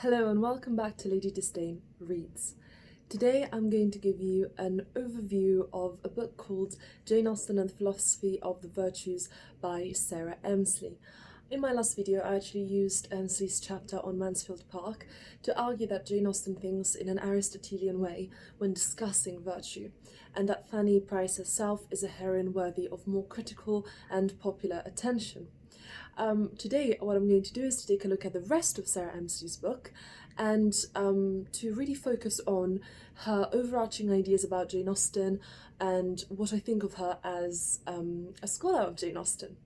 Hello and welcome back to Lady Disdain Reads. Today I'm going to give you an overview of a book called Jane Austen and the Philosophy of the Virtues by Sarah Emsley. In my last video I actually used Emsley's chapter on Mansfield Park to argue that Jane Austen thinks in an Aristotelean way when discussing virtue, and that Fanny Price herself is a heroine worthy of more critical and popular attention. Today what I'm going to do is to take a look at the rest of Sarah Emsley's book and to really focus on her overarching ideas about Jane Austen and what I think of her as a scholar of Jane Austen.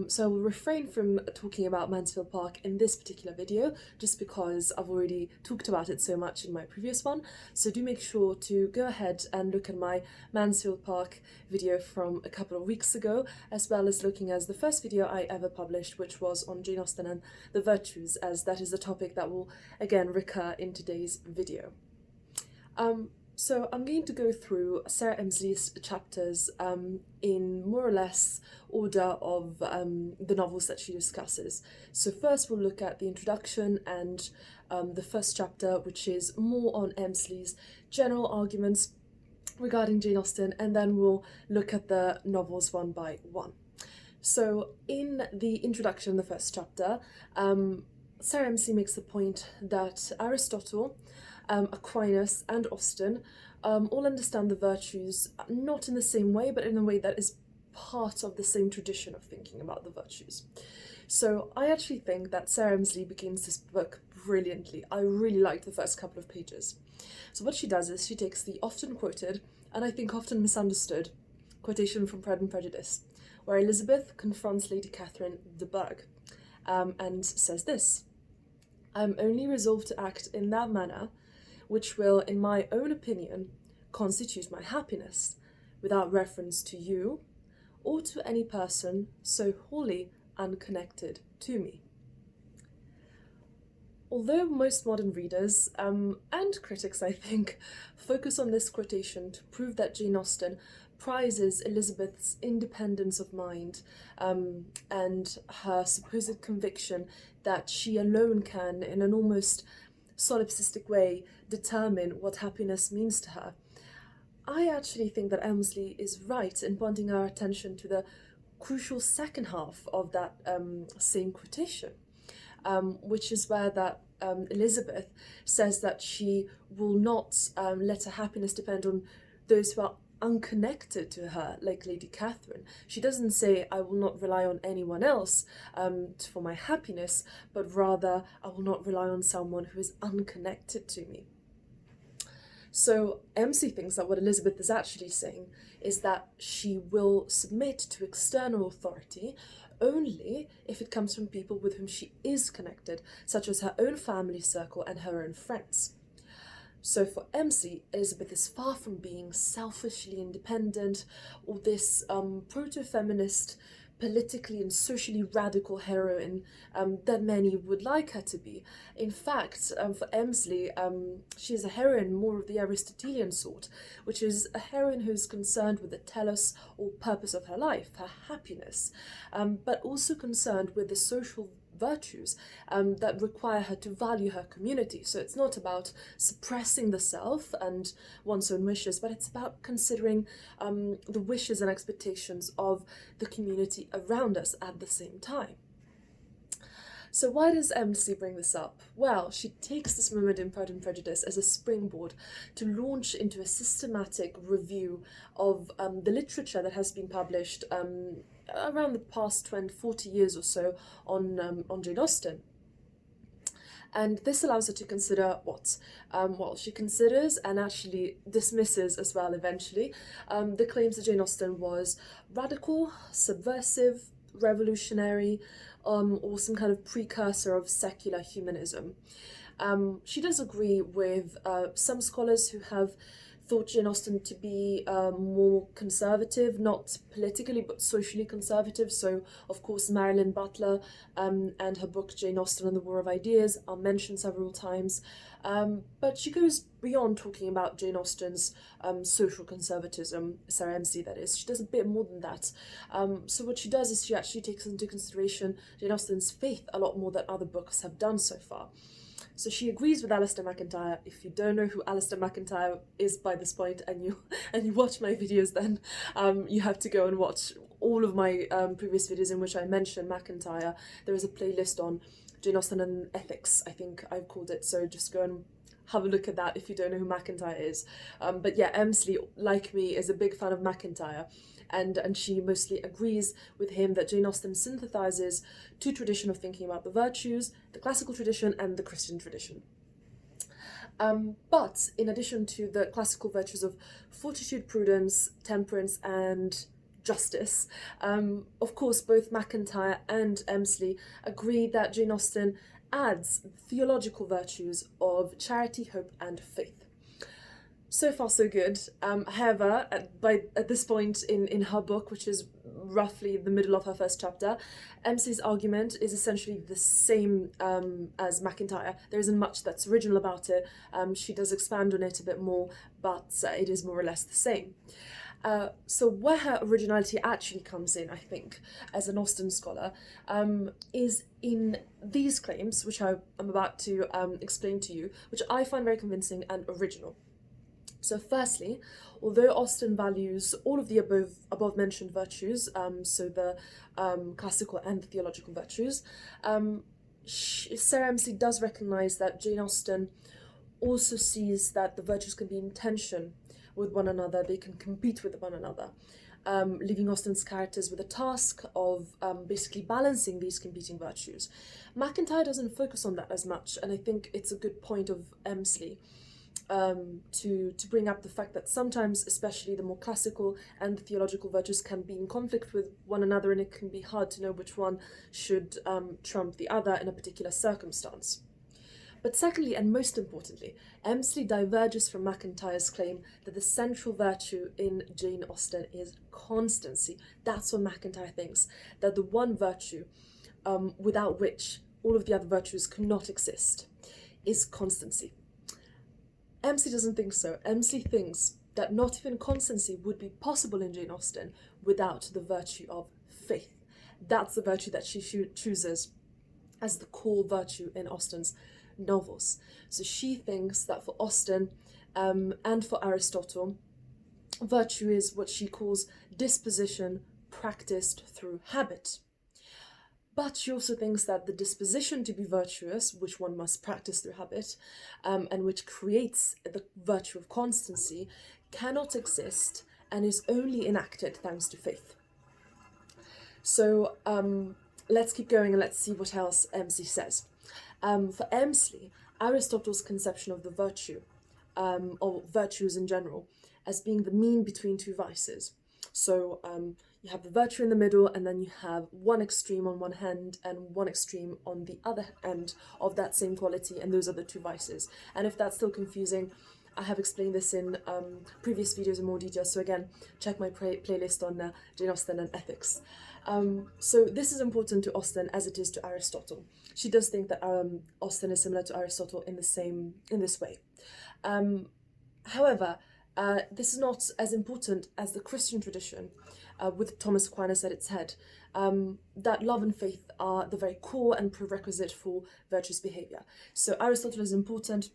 So I will refrain from talking about Mansfield Park in this particular video just because I've already talked about it so much in my previous one, so do make sure to go ahead and look at my Mansfield Park video from a couple of weeks ago, as well as looking at the first video I ever published, which was on Jane Austen and the Virtues, as that is a topic that will again recur in today's video. So I'm going to go through Sarah Emsley's chapters in more or less order of the novels that she discusses. So first we'll look at the introduction and the first chapter, which is more on Emsley's general arguments regarding Jane Austen, and then we'll look at the novels one by one. So in the introduction, the first chapter, Sarah Emsley makes the point that Aristotle, Aquinas and Austen all understand the virtues not in the same way, but in a way that is part of the same tradition of thinking about the virtues. So I actually think that Sarah Emsley begins this book brilliantly. I really liked the first couple of pages. So what she does is she takes the often quoted, and I think often misunderstood, quotation from Pride and Prejudice, where Elizabeth confronts Lady Catherine de Bourgh and says this: "I am only resolved to act in that manner which will, in my own opinion, constitute my happiness, without reference to you, or to any person so wholly unconnected to me." Although most modern readers, and critics I think, focus on this quotation to prove that Jane Austen prizes Elizabeth's independence of mind and her supposed conviction that she alone can, in an almost solipsistic way, determine what happiness means to her, I actually think that Emsley is right in pointing our attention to the crucial second half of that same quotation, which is where that Elizabeth says that she will not let her happiness depend on those who are unconnected to her, like Lady Catherine. She doesn't say, "I will not rely on anyone else for my happiness," but rather, "I will not rely on someone who is unconnected to me." So Emsley thinks that what Elizabeth is actually saying is that she will submit to external authority only if it comes from people with whom she is connected, such as her own family circle and her own friends. So for Emsley, Elizabeth is far from being selfishly independent or this proto-feminist, politically and socially radical heroine that many would like her to be. In fact, for Emsley, she is a heroine more of the Aristotelean sort, which is a heroine who is concerned with the telos or purpose of her life, her happiness, but also concerned with the social virtues that require her to value her community. So it's not about suppressing the self and one's own wishes, but it's about considering the wishes and expectations of the community around us at the same time. So why does Emsley bring this up? Well, she takes this moment in Pride and Prejudice as a springboard to launch into a systematic review of the literature that has been published around the past 40 years or so on Jane Austen. And this allows her to consider what? Well, she considers and actually dismisses as well eventually the claims that Jane Austen was radical, subversive, revolutionary, or some kind of precursor of secular humanism. She does agree with some scholars who have thought Jane Austen to be more conservative, not politically but socially conservative. So of course Marilyn Butler and her book Jane Austen and the War of Ideas are mentioned several times, but she goes beyond talking about Jane Austen's social conservatism, Sarah Emsley that is. She does a bit more than that. So what she does is she actually takes into consideration Jane Austen's faith a lot more than other books have done so far. So she agrees with Alasdair MacIntyre. If you don't know who Alasdair MacIntyre is by this point, and you watch my videos, then you have to go and watch all of my previous videos in which I mention MacIntyre. There is a playlist on Jane Austen and Ethics, I think I've called it, so just go and have a look at that if you don't know who MacIntyre is. But yeah, Emsley, like me, is a big fan of MacIntyre, and she mostly agrees with him that Jane Austen synthesizes two traditions of thinking about the virtues, the classical tradition and the Christian tradition. But in addition to the classical virtues of fortitude, prudence, temperance and justice, of course both MacIntyre and Emsley agree that Jane Austen adds theological virtues of charity, hope and faith. So far so good. However, at this point in her book, which is roughly the middle of her first chapter, Emsley's argument is essentially the same as MacIntyre. There isn't much that's original about it. She does expand on it a bit more, but it is more or less the same. So where her originality actually comes in, I think, as an Austen scholar, is in these claims, which I'm about to explain to you, which I find very convincing and original. So firstly, although Austen values all of the above mentioned virtues, so the classical and the theological virtues, Sarah Emsley does recognise that Jane Austen also sees that the virtues can be in tension with one another, they can compete with one another, leaving Austen's characters with a task of basically balancing these competing virtues. MacIntyre doesn't focus on that as much, and I think it's a good point of Emsley to bring up the fact that sometimes, especially the more classical and the theological virtues, can be in conflict with one another, and it can be hard to know which one should trump the other in a particular circumstance. But secondly, and most importantly, Emsley diverges from MacIntyre's claim that the central virtue in Jane Austen is constancy. That's what MacIntyre thinks, that the one virtue without which all of the other virtues cannot exist is constancy. Emsley doesn't think so. Emsley thinks that not even constancy would be possible in Jane Austen without the virtue of faith. That's the virtue that she chooses as the core virtue in Austen's novels. So she thinks that for Austen and for Aristotle, virtue is what she calls disposition practiced through habit. But she also thinks that the disposition to be virtuous, which one must practice through habit, and which creates the virtue of constancy, cannot exist and is only enacted thanks to faith. So let's keep going and let's see what else Emsley says. For Emsley, Aristotle's conception of the virtue, or virtues in general, as being the mean between two vices. So you have the virtue in the middle, and then you have one extreme on one hand and one extreme on the other end of that same quality, and those are the two vices. And if that's still confusing, I have explained this in previous videos in more detail, so again, check my playlist on Jane Austen and Ethics. So this is important to Austen as it is to Aristotle. She does think that Austen is similar to Aristotle in this way. However, this is not as important as the Christian tradition, with Thomas Aquinas at its head, that love and faith are the very core and prerequisite for virtuous behaviour. So Aristotle is important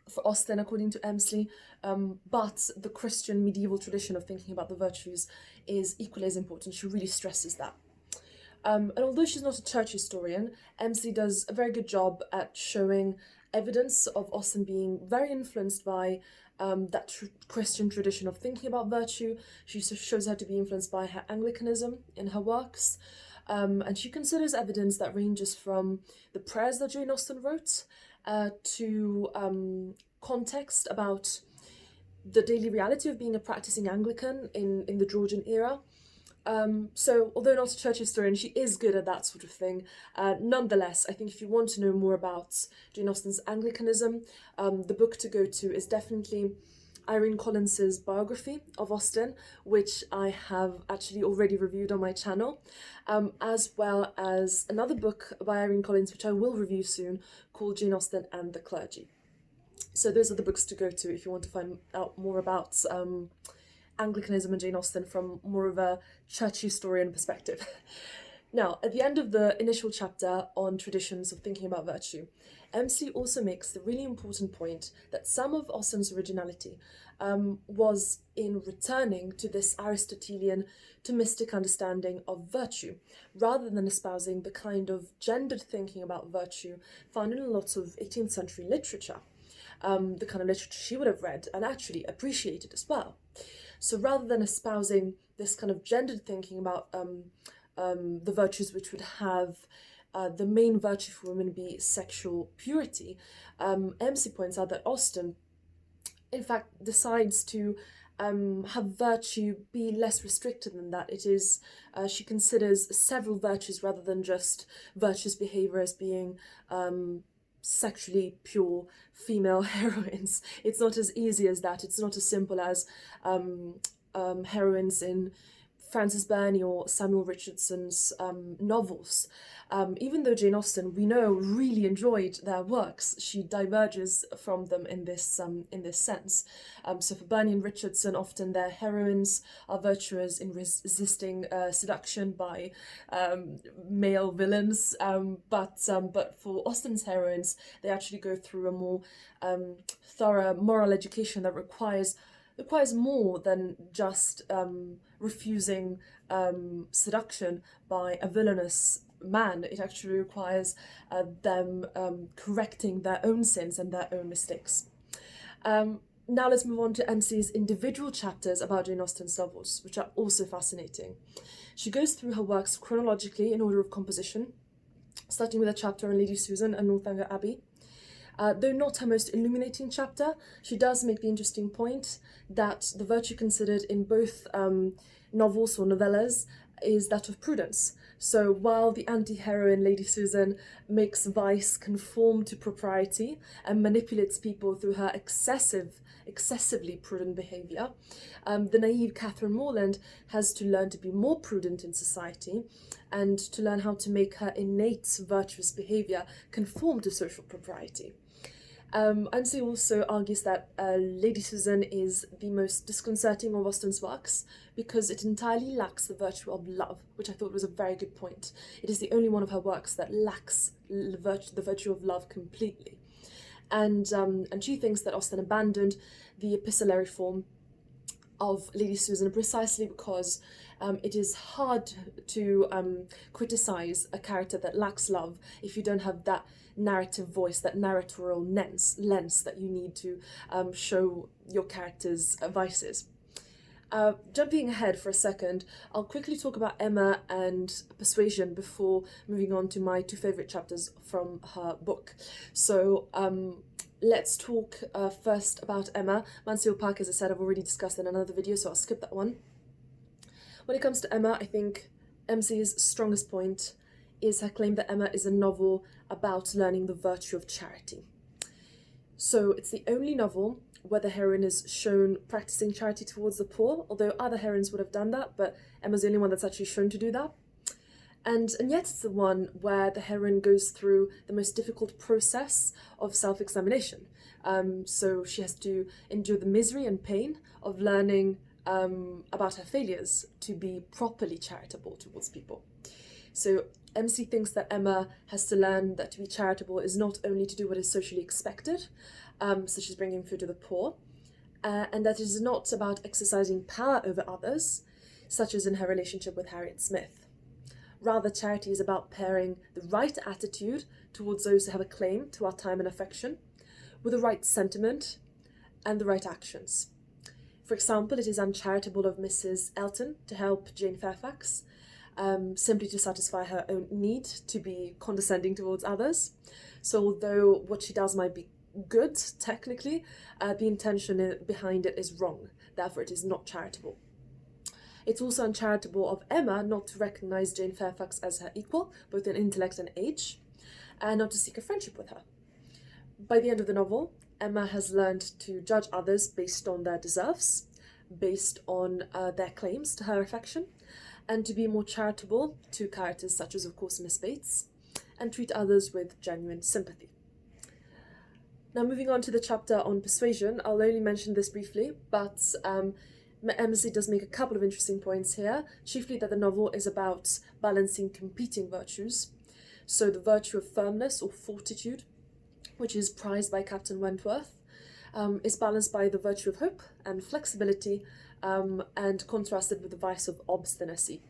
for Austen, according to Emsley, but the Christian medieval tradition of thinking about the virtues is equally as important. She really stresses that. And although she's not a church historian, Emsley does a very good job at showing evidence of Austen being very influenced by that Christian tradition of thinking about virtue. She shows her to be influenced by her Anglicanism in her works, and she considers evidence that ranges from the prayers that Jane Austen wrote to context about the daily reality of being a practicing Anglican in the Georgian era. So although not a church historian, she is good at that sort of thing. Nonetheless, I think if you want to know more about Jane Austen's Anglicanism, the book to go to is definitely Irene Collins's biography of Austen, which I have actually already reviewed on my channel, as well as another book by Irene Collins, which I will review soon, called Jane Austen and the Clergy. So those are the books to go to if you want to find out more about Anglicanism and Jane Austen from more of a church historian perspective. Now, at the end of the initial chapter on traditions of thinking about virtue, Emsley also makes the really important point that some of Austen's originality was in returning to this Aristotelean Thomistic understanding of virtue, rather than espousing the kind of gendered thinking about virtue found in a lot of 18th century literature, the kind of literature she would have read and actually appreciated as well. So rather than espousing this kind of gendered thinking about the virtues which would have the main virtue for women be sexual purity, Emsley points out that Austen, in fact, decides to have virtue be less restricted than that. It is, she considers several virtues rather than just virtuous behaviour as being sexually pure female heroines. It's not as easy as that. It's not as simple as heroines in Frances Burney or Samuel Richardson's novels. Even though Jane Austen, we know, really enjoyed their works, she diverges from them in this sense. So for Burney and Richardson, often their heroines are virtuous in resisting seduction by male villains, but for Austen's heroines, they actually go through a more thorough moral education that requires more than just refusing seduction by a villainous man. It actually requires them correcting their own sins and their own mistakes. Now let's move on to Emsley's individual chapters about Jane Austen's novels, which are also fascinating. She goes through her works chronologically in order of composition, starting with a chapter on Lady Susan and Northanger Abbey. Though not her most illuminating chapter, she does make the interesting point that the virtue considered in both novels or novellas is that of prudence. So while the anti-heroine Lady Susan makes vice conform to propriety and manipulates people through her excessively prudent behaviour, the naive Catherine Morland has to learn to be more prudent in society and to learn how to make her innate virtuous behaviour conform to social propriety. Emsley also argues that Lady Susan is the most disconcerting of Austen's works because it entirely lacks the virtue of love, which I thought was a very good point. It is the only one of her works that lacks the virtue of love completely. And she thinks that Austen abandoned the epistolary form of Lady Susan precisely because it is hard to criticise a character that lacks love if you don't have that narrative voice, that narratorial lens that you need to show your character's vices. Jumping ahead for a second, I'll quickly talk about Emma and Persuasion before moving on to my two favourite chapters from her book. So let's talk first about Emma. Mansfield Park, as I said, I've already discussed in another video, so I'll skip that one. When it comes to Emma, I think Emsley's strongest point is her claim that Emma is a novel about learning the virtue of charity. So it's the only novel where the heroine is shown practicing charity towards the poor, although other heroines would have done that, but Emma's the only one that's actually shown to do that. And yet it's the one where the heroine goes through the most difficult process of self-examination. So she has to endure the misery and pain of learning about her failures to be properly charitable towards people. So Emsley thinks that Emma has to learn that to be charitable is not only to do what is socially expected, such as bringing food to the poor, and that it is not about exercising power over others, such as in her relationship with Harriet Smith. Rather, charity is about pairing the right attitude towards those who have a claim to our time and affection with the right sentiment and the right actions. For example, it is uncharitable of Mrs. Elton to help Jane Fairfax, simply to satisfy her own need to be condescending towards others. So although what she does might be good, technically, the intention behind it is wrong. Therefore, it is not charitable. It's also uncharitable of Emma not to recognise Jane Fairfax as her equal, both in intellect and age, and not to seek a friendship with her. By the end of the novel, Emma has learned to judge others based on their deserves, based on their claims to her affection, and to be more charitable to characters such as, of course, Miss Bates, and treat others with genuine sympathy. Now, moving on to the chapter on Persuasion, I'll only mention this briefly, but Emsley does make a couple of interesting points here, chiefly that the novel is about balancing competing virtues. So the virtue of firmness or fortitude, which is prized by Captain Wentworth, is balanced by the virtue of hope and flexibility, and contrasted with the vice of obstinacy.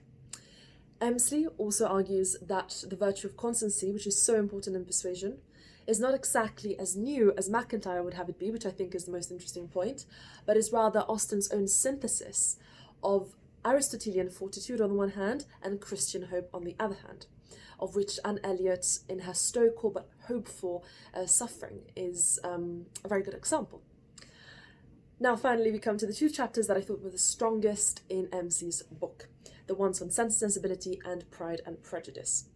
Emsley also argues that the virtue of constancy, which is so important in Persuasion, is not exactly as new as MacIntyre would have it be, which I think is the most interesting point, but is rather Austen's own synthesis of Aristotelean fortitude on the one hand and Christian hope on the other hand, of which Anne Elliot, in her stoical but hopeful suffering, is a very good example. Now finally we come to the two chapters that I thought were the strongest in Emsley's book, the ones on sense and sensibility and pride and prejudice.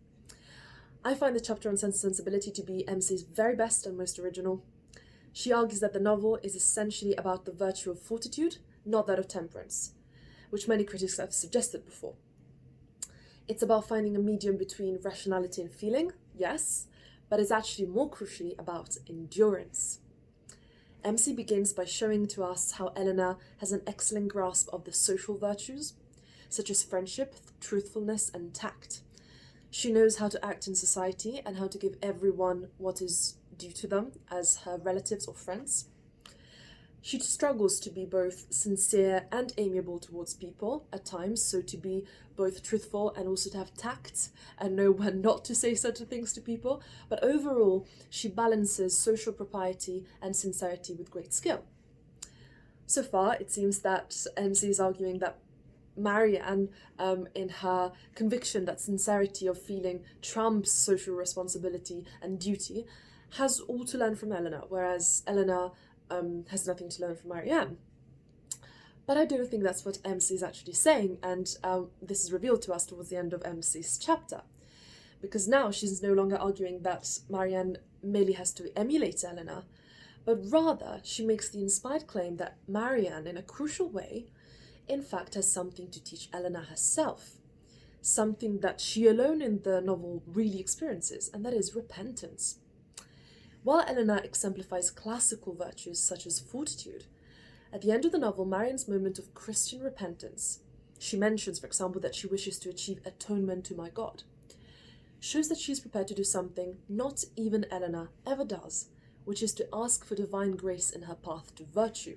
I find the chapter on sense and sensibility to be Emsley's very best and most original. She argues that the novel is essentially about the virtue of fortitude, not that of temperance, which many critics have suggested before. It's about finding a medium between rationality and feeling, yes, but it's actually more crucially about endurance. Emsley begins by showing to us how Eleanor has an excellent grasp of the social virtues, such as friendship, truthfulness, and tact. She knows how to act in society and how to give everyone what is due to them as her relatives or friends. She struggles to be both sincere and amiable towards people at times, so to be both truthful and also to have tact and know when not to say certain things to people, but overall she balances social propriety and sincerity with great skill. So far it seems that Emsley is arguing that Marianne, in her conviction that sincerity of feeling trumps social responsibility and duty, has all to learn from Eleanor, whereas Eleanor has nothing to learn from Marianne. But I don't think that's what Emsley is actually saying, and this is revealed to us towards the end of Emsley's chapter, because now she's no longer arguing that Marianne merely has to emulate Eleanor, but rather she makes the inspired claim that Marianne, in a crucial way, in fact has something to teach Eleanor herself, something that she alone in the novel really experiences, and that is repentance. While Eleanor exemplifies classical virtues such as fortitude, at the end of the novel, Marianne's moment of Christian repentance, she mentions, for example, that she wishes to achieve atonement to my God, shows that she is prepared to do something not even Eleanor ever does, which is to ask for divine grace in her path to virtue.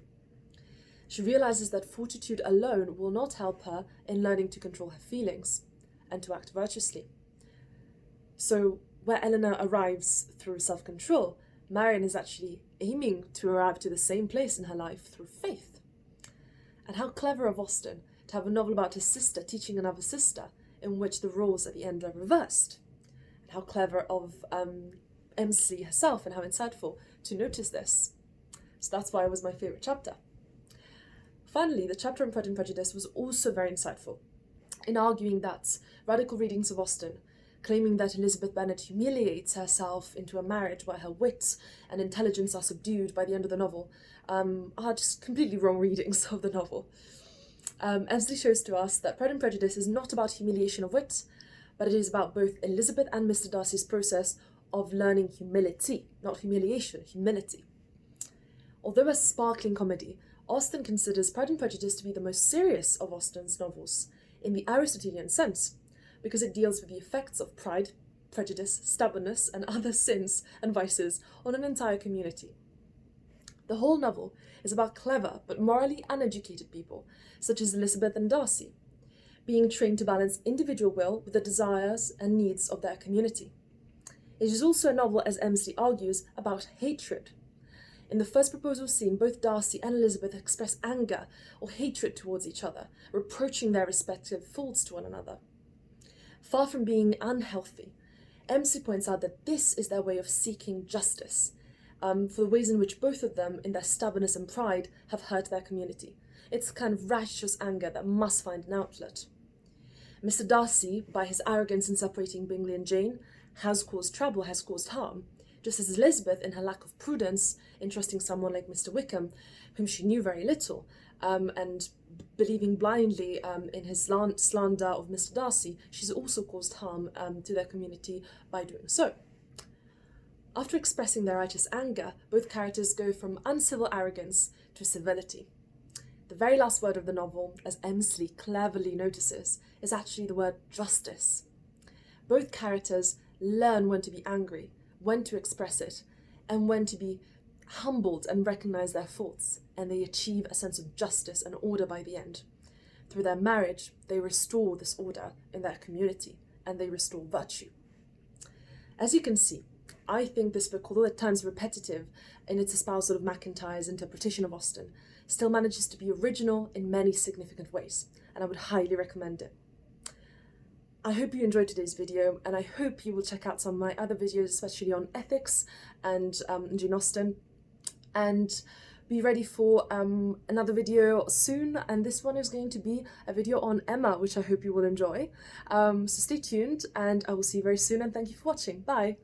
She realizes that fortitude alone will not help her in learning to control her feelings and to act virtuously. So, where Eleanor arrives through self-control, Marianne is actually aiming to arrive to the same place in her life through faith. And how clever of Austen to have a novel about his sister teaching another sister, in which the roles at the end are reversed. And how clever of Emsley herself, and how insightful to notice this. So that's why it was my favourite chapter. Finally, the chapter on Pride and Prejudice was also very insightful, in arguing that radical readings of Austen, claiming that Elizabeth Bennet humiliates herself into a marriage where her wit and intelligence are subdued by the end of the novel, are just completely wrong readings of the novel. Emsley shows to us that Pride and Prejudice is not about humiliation of wit, but it is about both Elizabeth and Mr. Darcy's process of learning humility, not humiliation, humility. Although a sparkling comedy, Austen considers Pride and Prejudice to be the most serious of Austen's novels, in the Aristotelean sense, because it deals with the effects of pride, prejudice, stubbornness, and other sins and vices on an entire community. The whole novel is about clever but morally uneducated people, such as Elizabeth and Darcy, being trained to balance individual will with the desires and needs of their community. It is also a novel, as Emsley argues, about hatred. In the first proposal scene, both Darcy and Elizabeth express anger or hatred towards each other, reproaching their respective faults to one another. Far from being unhealthy, Emsley points out that this is their way of seeking justice, for the ways in which both of them, in their stubbornness and pride, have hurt their community. It's a kind of righteous anger that must find an outlet. Mr. Darcy, by his arrogance in separating Bingley and Jane, has caused trouble, has caused harm, just as Elizabeth, in her lack of prudence, in trusting someone like Mr. Wickham, whom she knew very little, and believing blindly in his slander of Mr. Darcy, she's also caused harm to their community by doing so. After expressing their righteous anger, both characters go from uncivil arrogance to civility. The very last word of the novel, as Emsley cleverly notices, is actually the word justice. Both characters learn when to be angry, when to express it, and when to be humbled and recognize their faults, and they achieve a sense of justice and order by the end. Through their marriage, they restore this order in their community, and they restore virtue. As you can see, I think this book, although at times repetitive in its espousal of MacIntyre's interpretation of Austen, still manages to be original in many significant ways, and I would highly recommend it. I hope you enjoyed today's video, and I hope you will check out some of my other videos, especially on ethics and Jane Austen, and be ready for another video soon, and this one is going to be a video on Emma, which I hope you will enjoy. So stay tuned, and I will see you very soon, and thank you for watching. Bye!